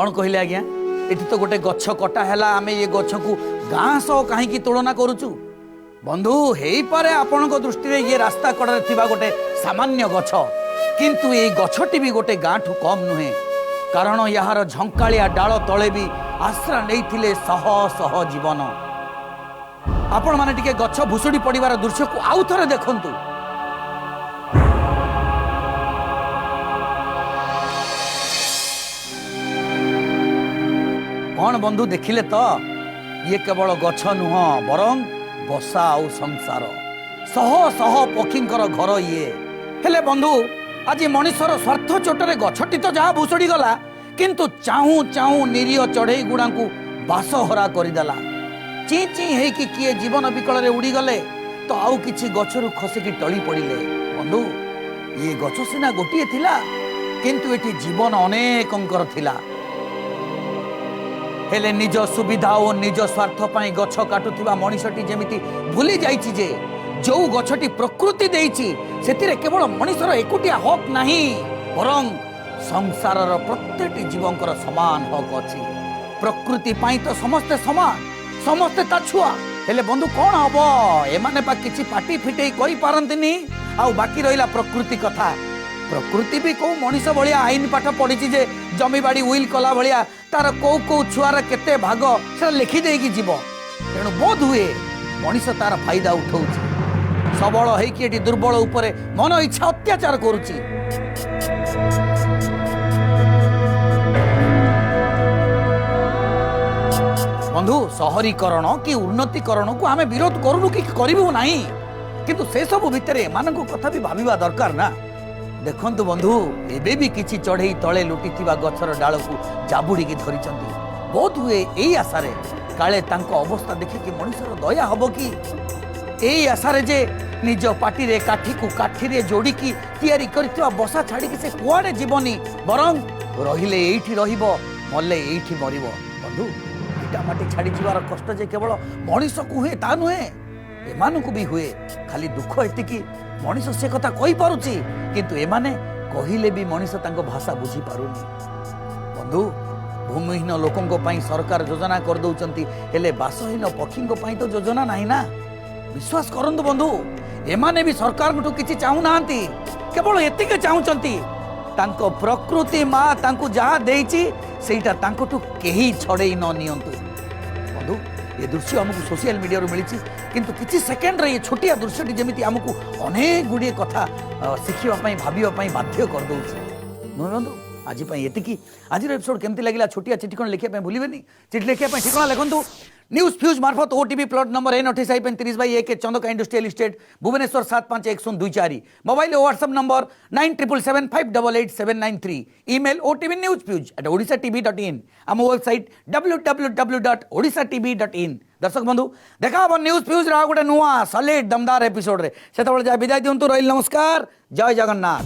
कौन कहले आज्ञा ये तो गोटे गछ कटा है आम ये गछ को गाँ सह कहीं तुलना करुचु बंधु हो पारे आपण दृष्टि में ये रास्ता कड़े थिबा गोटे सामान्य गछ किंतु ये गछटी भी गोटे गाँ ठू कम नुहे कारण यार झंकालिया डाल तले भी आश्रा नहीं शह शह जीवन आपण माने टिके गछ भुसुड़ी पड़िबार दृश्य को आउ थरे देखंतु कौन बंधु देखिले तो ये केवल गछ नुह बरं बसा आउ संसार शह शह पक्षींकर घर ये हेले बंधु आज मनीषर स्वार्थ चोटरे गछटी तो जहाँ भुसुड़ी गला किंतु चाहू चाहू निरीह चढ़ई गुड़ा को बासहरा करदेला ची ची है कि किए जीवन विकल रे उड़ी गले तो आउ किछि गछरु खसिकी टली पड़िले बंधु ये गछ सिना गोटिए थिला किंतु एटी जीवन अनेकंकर थिला हेले निज सुविधा और निज स्वार्थ पाई गछ काटुथिबा मनीषटी जेमिति भूली जाइछि जे जो गछटी प्रकृति देइछि सेतिरे केवल मनीषर एकुटिया हक नाही बरं संसारर प्रत्येकटी जीवंकर समान हक अछि प्रकृति पाई तो समस्ते समान समस्ते ता छुआ हेले बंधु कौन हम एमाने बा किछि पाटी फिटे कहि पारंतिनी आ बाकी रहिला प्रकृति कथा प्रकृति भी कौ मनीष भलिया आईन पाठ पढ़ी जे जमी बाड़ी उइल कला भलिया तार कौ कौ छुआर केते भाग से लिखि देकी जीव तेणु बोध हुए मनीष तार फायदा उठाउछि सबल होइकि एटी दुर्बल उपरे मन इच्छा अत्याचार करुछि बंधु शहरीकरण कि उन्नतीकरण को आमे विरोध करूनु कि करिबु नाही किंतु से सब भितर एमानक कथा भी भाबिबा दरकार ना देखंतु बंधु एबे भी किछि चढ़ई तले लुटिथिबा गछर डाल को जाबुड़ी की धरिचंती बहुत हुए एई आशारे काले तांको अवस्था देखि कि मनुष्यर दया हबो कि एई आशारे जे निज पाटी रे काठी को काठी रे जोड़ी की तैयारी करथिबा बसा छाड़ी कि से कुआडे जीवनी बरं रहिले एठी रहिबो मल्ले एठी मरिबो बंधु इटा माटी छाड़ी जीवार कष्ट जे केवल मनुष्य को हुए ता नुहे एमानकु भी हुए खाली दुख एतिकी मनीष से कथा कही पारुची किंतु एमाने कहिले भी मनीष तांको भाषा बुझी पारुनी बंधु भूमिहीन लोकंको पाई सरकार योजना कर दउचंती हेले बासहीन पक्षींको पाई तो योजना नाही ना विश्वास करंतु बंधु एमाने भी सरकार गठु किछि चाहू नांती केवल एतिके चाहूचंती तांको प्रकृति मां तांको जहा देइची सेटा तांकोटु केही छड़ेई न नियंतु बंधु ये दृश्य हमको सोशल मीडिया रू मिली किंतु किसी सेकेंड रे ये छोटिया दृश्यटी जमी आमको अनेक गुड़िए कथा शिखापी भावाई बाध्य कर दूसरी नुह बंधु आज ये आज एपिसोड केमती लगे छोटिया चिठी कौन लिखा भूलें चिठी लिखा ठिकाना लिखु न्यूज फ्यूज मार्फत OTV plot number N28I30/1 Chandaka industrial estate Bhubaneswar 751024 mobile WhatsApp number 9777588793 email otbnewsfuse@odishatv.in आम वेबसाइट www.odishatv.in दर्शक बंधु देखा न्यूज फ्यूज रा गोटे नुआ सॉलिड दमदार एपिसोड रे सेतबेले जा विदाय दियंतु रहिल नमस्कार जय जगन्नाथ।